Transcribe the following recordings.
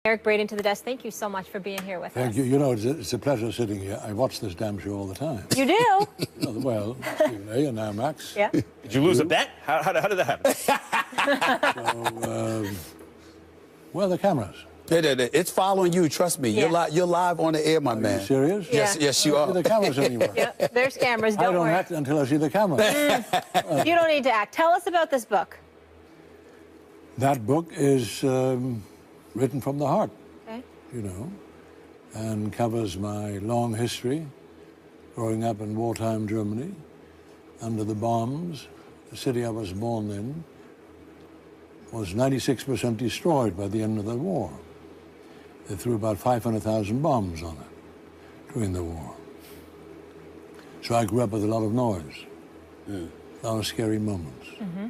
Eric Braeden to the desk. Thank you so much for being here with us. Thank you. You know, it's a pleasure sitting here. I watch this damn show all the time. You do? Well, Stephen A. and now Max. Yeah. Did you lose a bet? How did that happen? So, where are the cameras? It's following you. Trust me. Yeah. You're live on the air, my man. Are you serious? Yes, Yeah. yes, you I are. don't see the cameras anymore. Yep, there's cameras. I Don't don't worry. act until I see the cameras. You don't need to act. Tell us about this book. That book is written from the heart, Okay. you know, and covers my long history growing up in wartime Germany under the bombs. The city I was born in was 96% destroyed by the end of the war. They threw about 500,000 bombs on it during the war. So I grew up with a lot of noise, a lot of scary moments. Mm-hmm.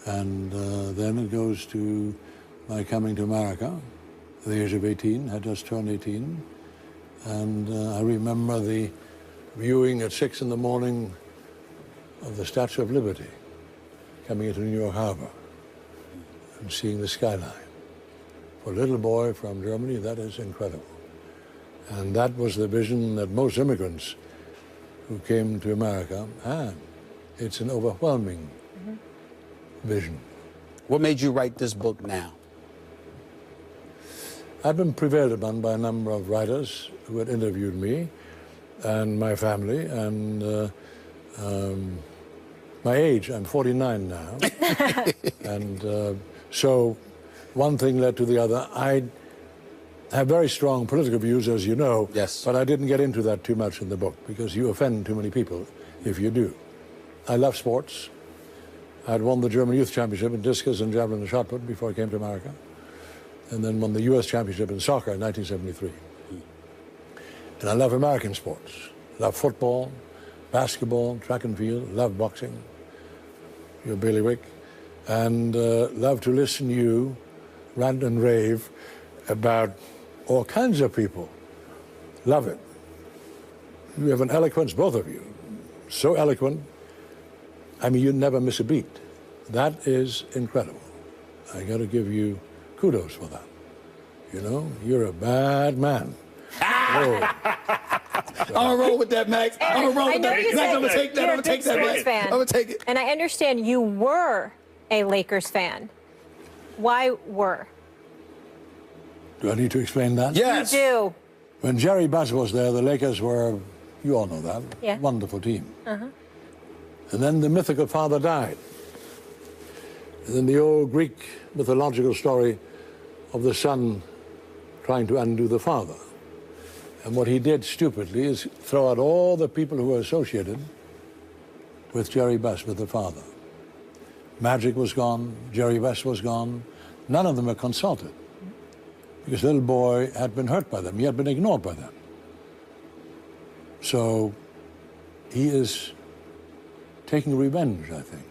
And then it goes to my coming to America at the age of 18, had just turned 18. And I remember the viewing at 6 in the morning of the Statue of Liberty coming into New York Harbor and seeing the skyline. For a little boy from Germany, that is incredible. And that was the vision that most immigrants who came to America had. It's an overwhelming vision. What made you write this book now? I've been prevailed upon by a number of writers who had interviewed me and my family, and my age, I'm 49 now. And so one thing led to the other. I have very strong political views, as you know, yes, but I didn't get into that too much in the book because you offend too many people if you do. I love sports. I'd won the German Youth Championship in discus and javelin and shot put before I came to America, and then won the U.S. Championship in soccer in 1973. And I love American sports. Love football, basketball, track and field, love boxing, your bailiwick, and love to listen to you rant and rave about all kinds of people. Love it. You have an eloquence, both of you. So eloquent. I mean, you never miss a beat. That is incredible. I got to give you kudos for that. You know, you're a bad man. Oh. I'm gonna roll with that, Max. I'm gonna roll with that. Max, I'm gonna take that. I'm gonna take that, Max. I'm gonna take it. And I understand you were a Lakers fan. Why were? Do I need to explain that? Yes. You do. When Jerry Buss was there, the Lakers were, you all know that, Yeah. wonderful team. And then the mythical father died. And then the old Greek mythological story of the son trying to undo the father. And what he did stupidly is throw out all the people who were associated with Jerry Buss, with the father. Magic was gone, Jerry Buss was gone. None of them were consulted because little boy had been hurt by them. He had been ignored by them. So he is taking revenge, I think,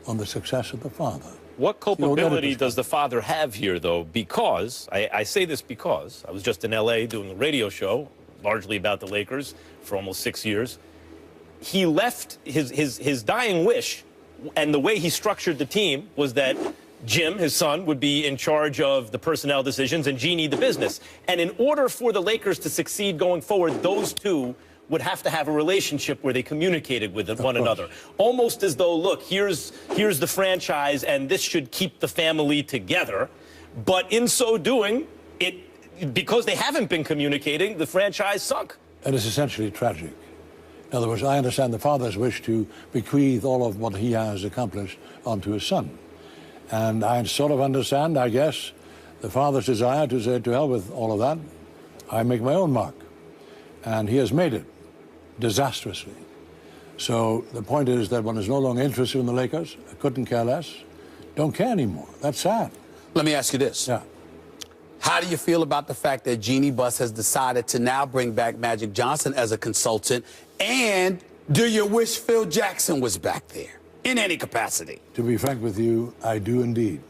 on the success of the father. What culpability does the father have here, though? Because, I say this because, I was just in L.A. doing a radio show, largely about the Lakers, for almost 6 years. He left his dying wish, and the way he structured the team was that Jim, his son, would be in charge of the personnel decisions and Jeannie the business. And in order for the Lakers to succeed going forward, those two would have to have a relationship where they communicated with one another. Almost as though, look, here's the franchise and this should keep the family together. But in so doing, because they haven't been communicating, the franchise sunk. And it's essentially tragic. In other words, I understand the father's wish to bequeath all of what he has accomplished onto his son. And I sort of understand, I guess, the father's desire to say, to hell with all of that, I make my own mark. And he has made it disastrously. So the point is that one is no longer interested in the Lakers. I couldn't care less. Don't care anymore. That's sad. Let me ask you this. Yeah. How do you feel about the fact that Jeannie Buss has decided to now bring back Magic Johnson as a consultant? And do you wish Phil Jackson was back there in any capacity? To be frank with you, I do indeed.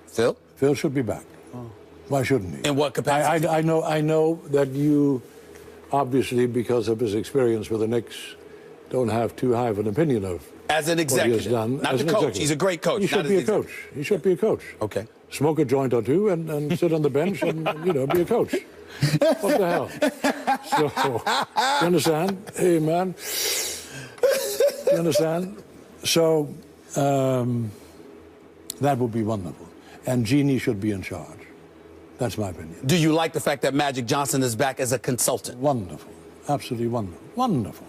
Phil? Phil should be back. Oh. Why shouldn't he? In what capacity? I know that you, obviously, because of his experience with the Knicks, don't have too high of an opinion of as an executive, what he has done. Not the coach. He's a great coach. He should be a coach. He should be a coach. Okay. smoke a joint or two, and sit on the bench and, you know, be a coach. What the hell? So, you understand? Hey, man. You understand? So, that would be wonderful. And Jeannie should be in charge. That's my opinion. Do you like the fact that Magic Johnson is back as a consultant? Wonderful. Absolutely wonderful. Wonderful.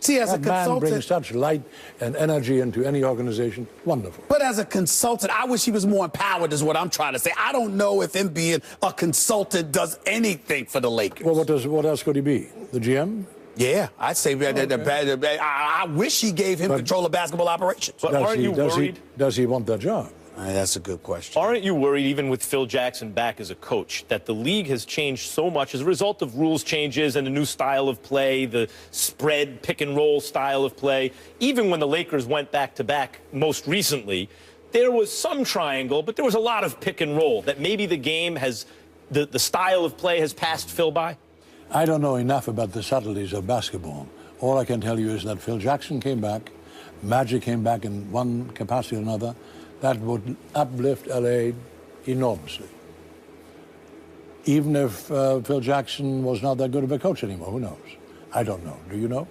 See, as that a consultant, man brings such light and energy into any organization. Wonderful. But as a consultant, I wish he was more empowered, is what I'm trying to say. I don't know if him being a consultant does anything for the Lakers. Well, what else could he be? The GM? Yeah, I'd say I wish he gave him control of basketball operations. But aren't you worried? Does he want that job? That's a good question. Aren't you worried, even with Phil Jackson back as a coach, that the league has changed so much as a result of rules changes and a new style of play, the spread, pick-and-roll style of play? Even when the Lakers went back-to-back most recently, there was some triangle, but there was a lot of pick-and-roll, that maybe the game has, the style of play has passed Phil by? I don't know enough about the subtleties of basketball. All I can tell you is that Phil Jackson came back, Magic came back in one capacity or another. That would uplift LA enormously. Even if Phil Jackson was not that good of a coach anymore, who knows? I don't know. Do you know?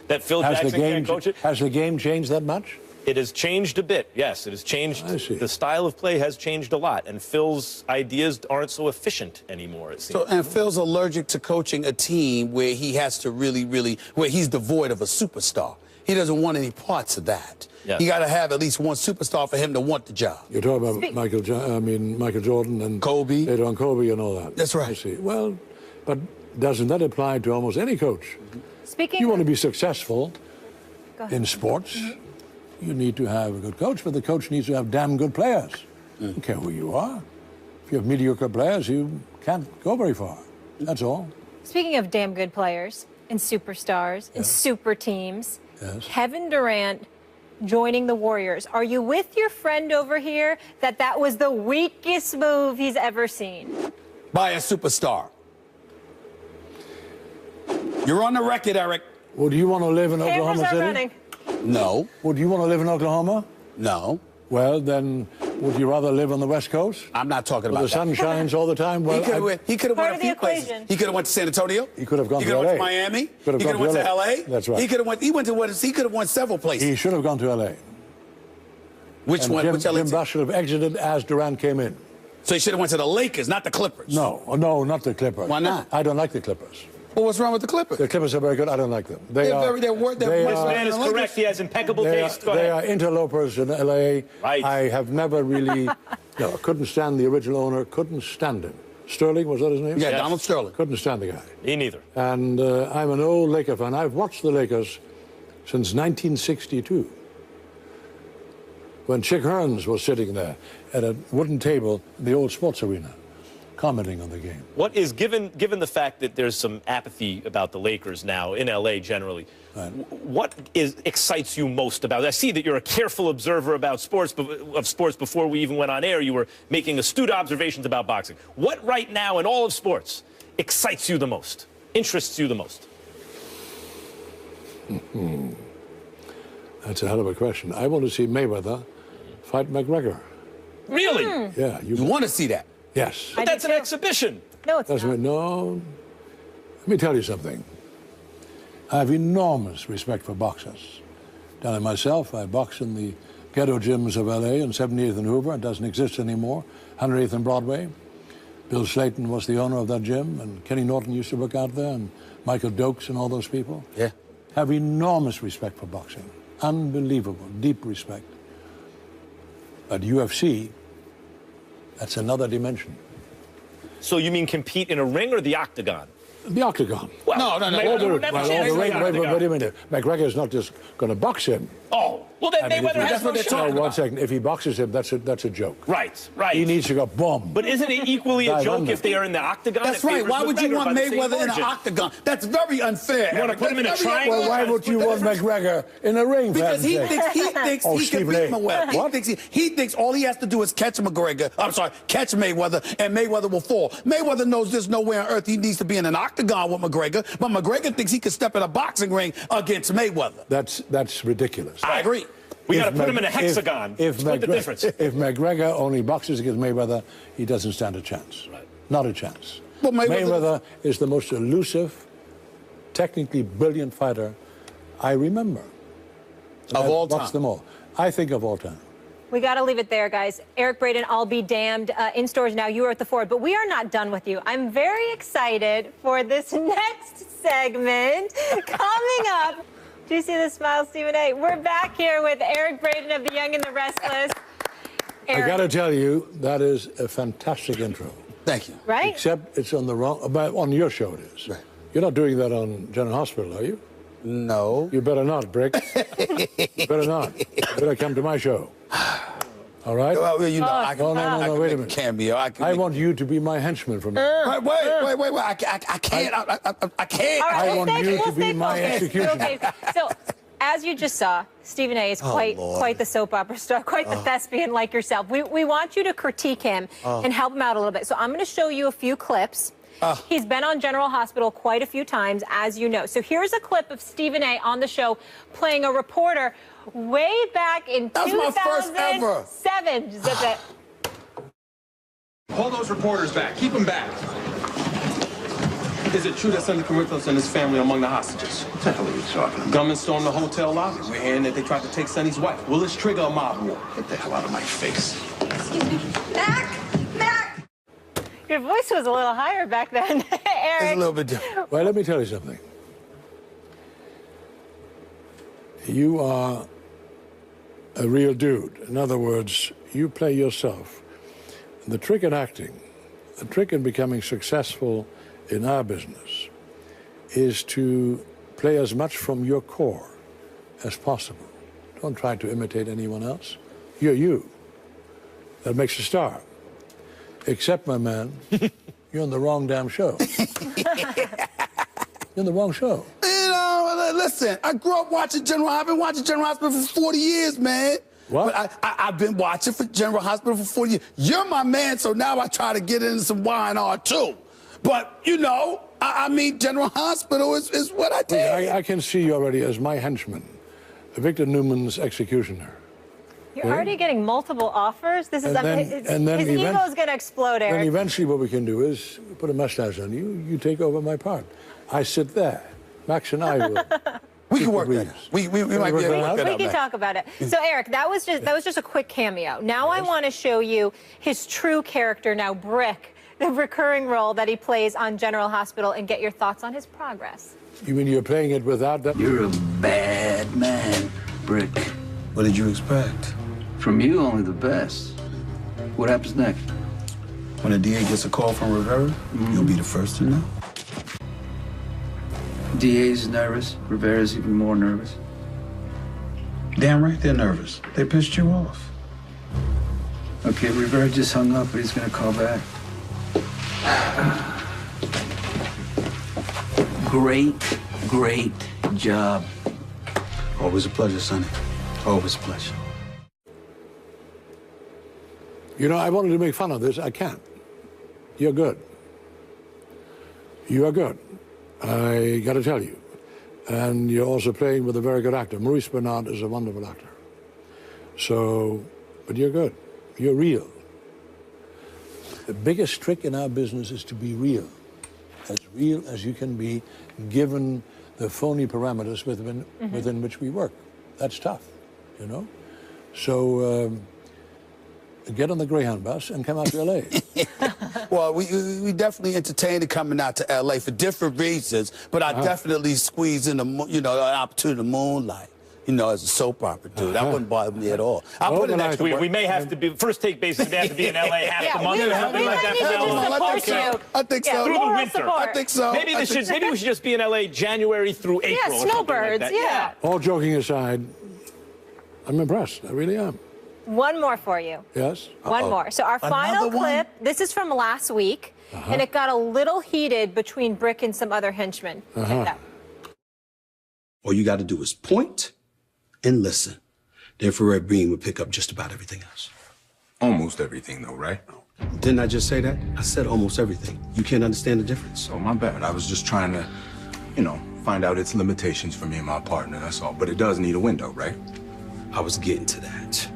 That Phil Jackson can't coach it? Has the game changed that much? It has changed a bit, yes. It has changed. I see. The style of play has changed a lot, and Phil's ideas aren't so efficient anymore, it seems. So, and Phil's allergic to coaching a team where he has to where he's devoid of a superstar. He doesn't want any parts of that. Yes. You got to have at least one superstar for him to want the job. You're talking about Michael Jordan and Kobe. Later on Kobe and all that. That's right. I see. Well, but doesn't that apply to almost any coach? Speaking you want to be successful in sports, you need to have a good coach, but the coach needs to have damn good players. I don't care who you are. If you have mediocre players, you can't go very far. That's all. Speaking of damn good players and superstars and super teams, Kevin Durant joining the Warriors. Are you with your friend over here that that was the weakest move he's ever seen? By a superstar. You're on the record, Eric. Would you want to live in Oklahoma City? Running. No. Would you want to live in Oklahoma? No. Well, then, would you rather live on the West Coast? I'm not talking where about the sun shines all the time? Well, he could have went a few places. He could have went to San Antonio. He could have gone to LA. He could have went to Miami. He could have went to LA. That's right. He could have went. He could have went several places. He should have gone to LA. Which one? Which LA? Jim Buss should have exited as Durant came in. So he should have went to the Lakers, not the Clippers. No, not the Clippers. Why not? I don't like the Clippers. Well, what's wrong with the Clippers? The Clippers are very good. I don't like them. This man is correct. He has impeccable taste. Go ahead. They are interlopers in L.A. Right. I have never really, couldn't stand the original owner. Couldn't stand him. Sterling, was that his name? Yeah, yes. Donald Sterling. Couldn't stand the guy. Me neither. And I'm an old Laker fan. I've watched the Lakers since 1962. When Chick Hearns was sitting there at a wooden table in the old sports arena, commenting on the game. What is, given the fact that there's some apathy about the Lakers now in L.A. generally, what excites you most about it? I see that you're a careful observer about sports before we even went on air. You were making astute observations about boxing. What right now in all of sports excites you the most, interests you the most? That's a hell of a question. I want to see Mayweather fight McGregor. Really? Yeah. You want to see that? Yes. But that's an exhibition. No, it's not. No. Let me tell you something. I have enormous respect for boxers. Down in myself, I box in the ghetto gyms of L.A. on 78th and Hoover. It doesn't exist anymore. 108th and Broadway. Bill Slayton was the owner of that gym, and Kenny Norton used to work out there, and Michael Dokes and all those people. Yeah. Have enormous respect for boxing. Unbelievable, deep respect. But UFC, that's another dimension. So you mean compete in a ring or the octagon? The octagon. Well, no. Wait a minute. McGregor is not just going to box him. Oh, well, then Mayweather has no shot. No, 1 second. If he boxes him, that's a joke. Right. He needs to go boom. But isn't it equally a joke if they are in the octagon? That's right. Why would you want Mayweather in an octagon? That's very unfair. You want to put him in a triangle? Well, why would you want McGregor in a ring? Because he thinks he can beat Mayweather. What? He thinks all he has to do is catch Mayweather, and Mayweather will fall. Mayweather knows there's nowhere on earth he needs to be in an octagon with McGregor, but McGregor thinks he can step in a boxing ring against Mayweather. That's ridiculous. I agree. We got to put him in a hexagon. Split the difference. If McGregor only boxes against Mayweather, he doesn't stand a chance. Right. Not a chance. Well, Mayweather is the most elusive, technically brilliant fighter I remember. Of all time. Watched them all. I think of all time. We got to leave it there, guys. Eric Braeden, I'll be damned. In stores now. You are at the Ford, but we are not done with you. I'm very excited for this next segment coming up. Do you see the smile, Stephen A? We're back here with Eric Braeden of The Young and the Restless. Eric, I got to tell you, that is a fantastic intro. Thank you. right? Except it's on the wrong, on your show it is. Right. You're not doing that on General Hospital, are you? No. You better not, Brick. You better not. You better come to my show. All right? Well, you know, I can, no, wait a minute. Cameo. I want you to be my henchman from now. Wait. I can't. I can't. All right, I want you to be my executioner. Okay, so as you just saw, Stephen A is quite the soap opera star, quite the thespian like yourself. We want you to critique him and help him out a little bit. So I'm going to show you a few clips. He's been on General Hospital quite a few times, as you know. So here's a clip of Stephen A on the show playing a reporter way back in 2007. Zip it. Pull those reporters back. Keep them back. Is it true that Sonny Corinthos and his family are among the hostages? What the hell are you talking about? Gunmen stormed the hotel lobby. We're hearing that they tried to take Sonny's wife. Will this trigger a mob war? Get the hell out of my face. Excuse me. Mac! Your voice was a little higher back then, Eric. It's a little bit different. Well, let me tell you something. You are a real dude. In other words, you play yourself. And the trick in acting, the trick in becoming successful in our business, is to play as much from your core as possible. Don't try to imitate anyone else. You're you. That makes a star. Except, my man, you're on the wrong damn show. You're on the wrong show. You know, listen, I grew up watching General Hospital. I've been watching General Hospital for 40 years, man. What? But I've been watching for General Hospital for 40 years. You're my man, so now I try to get into some Y&R too. But, you know, I mean, General Hospital is what I did. I can see you already as my henchman, Victor Newman's executioner. You're already getting multiple offers. This is his ego is going to explode, Eric. Then eventually what we can do is put a mustache on you. You take over my part. I sit there. Max and I will. We can work that out. We might be able to work that out. We can talk about it. So, Eric, that was just a quick cameo. Now I want to show you his true character. Now, Brick, the recurring role that he plays on General Hospital, and get your thoughts on his progress. You mean you're playing it without that? You're a bad man, Brick. What did you expect? From you, only the best. What happens next? When a DA gets a call from Rivera, you'll be the first to know. DA's nervous. Rivera's even more nervous. Damn right they're nervous. They pissed you off. Okay, Rivera just hung up, but he's gonna call back. Great job. Always a pleasure, Sonny. Always a pleasure. You know, I wanted to make fun of this. I can't. You're good. You are good. I got to tell you. And you're also playing with a very good actor. Maurice Bernard is a wonderful actor. So, but you're good. You're real. The biggest trick in our business is to be real as you can be, given the phony parameters within which we work. That's tough, you know? So, get on the Greyhound bus and come out to L.A. Well, we definitely entertained coming out to L.A. for different reasons, but I definitely squeezed in, an opportunity to moonlight, as a soap opera dude. That wouldn't bother me at all. I put in extra work. We may have to be, first take basis, we have to be in L.A. half the month or something like that. I think so. Through the winter. I think so. Maybe we should just be in L.A. January through April or something snowbirds, like that. All joking aside, I'm impressed. I really am. One more for you. Yes? One more. So our final clip, this is from last week, and it got a little heated between Brick and some other henchmen. Check it out. All you got to do is point and listen. The infrared beam will pick up just about everything else. Almost everything, though, right? Didn't I just say that? I said almost everything. You can't understand the difference. Oh, my bad. I was just trying to, find out its limitations for me and my partner, that's all. But it does need a window, right? I was getting to that.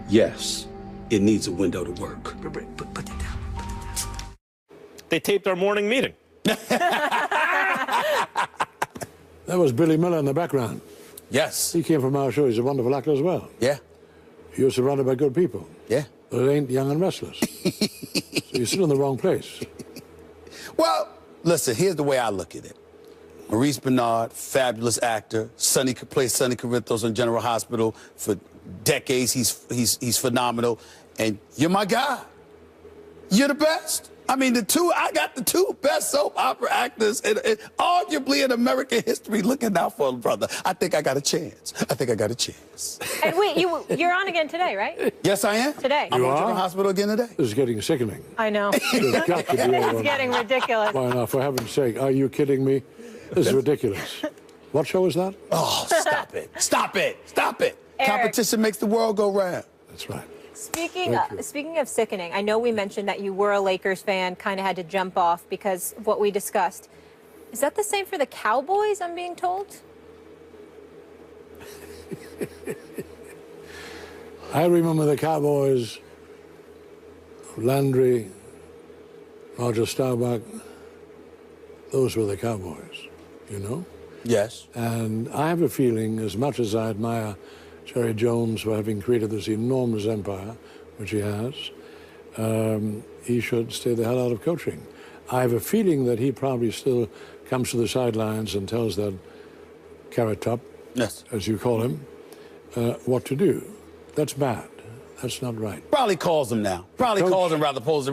Yes, it needs a window to work. Put that down. They taped our morning meeting. That was Billy Miller in the background. Yes. He came from our show. He's a wonderful actor as well. Yeah. You're surrounded by good people. Yeah. But it ain't Young and Restless. So you're still in the wrong place. Well, listen, here's the way I look at it. Maurice Bernard, fabulous actor. Plays Sonny Corinthos in General Hospital for decades. He's phenomenal. And you're my guy. You're the best. I mean, I got the two best soap opera actors in arguably in American history. Looking out for them, brother. I think I got a chance. And wait, you're on again today, right? Yes, I am. Today. I'm on General Hospital again today. This is getting sickening. I know. It's got to be over. It's getting ridiculous. Why now, for heaven's sake, are you kidding me? This is ridiculous. What show is that? Oh, stop it. Stop it. Stop it. Eric. Competition makes the world go round. That's right. Speaking of sickening, I know we mentioned that you were a Lakers fan, kind of had to jump off because of what we discussed. Is that the same for the Cowboys, I'm being told? I remember the Cowboys, Landry, Roger Staubach. Those were the Cowboys, you know? Yes. And I have a feeling, as much as I admire Jerry Jones for having created this enormous empire, which he has, he should stay the hell out of coaching. I have a feeling that he probably still comes to the sidelines and tells that carrot top, Yes. as you call him, what to do. That's bad. That's not right. Probably calls him now. Probably calls him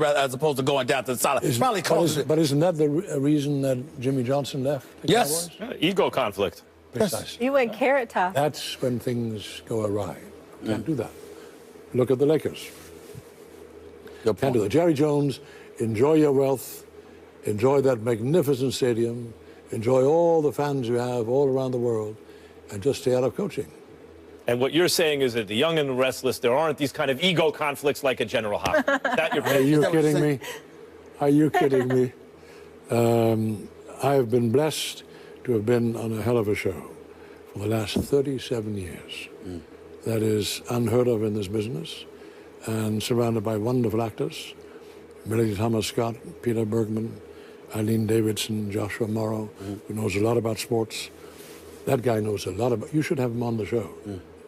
as opposed to going down to the sideline. Probably calls him. But isn't that the reason that Jimmy Johnson left the Yes. Cowboys? Ego conflict. Precisely. You went carrot top. That's when things go awry. Can't do that. Look at the Lakers. Can't do that. Jerry Jones, enjoy your wealth, enjoy that magnificent stadium, enjoy all the fans you have all around the world, and just stay out of coaching. And what you're saying is that the Young and the Restless, there aren't these kind of ego conflicts like at General Hospital. Is that your Are you kidding me? Are you kidding me? I have been blessed to have been on a hell of a show for the last 37 years. That is unheard of in this business, and surrounded by wonderful actors. Melody Thomas Scott, Peter Bergman, Eileen Davidson, Joshua Morrow, who knows a lot about sports. That guy knows a lot about, you should have him on the show.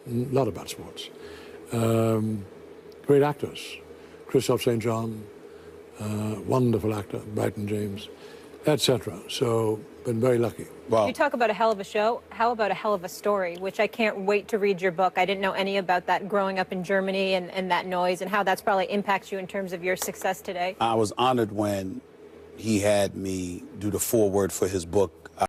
A lot about sports. Great actors. Christophe St. John, wonderful actor, Braeden James, etc. So, been very lucky. Wow. You talk about a hell of a show. How about a hell of a story, which I can't wait to read your book. I didn't know any about that growing up in Germany and that noise and how that's probably impacts you in terms of your success today. I was honored when he had me do the foreword for his book.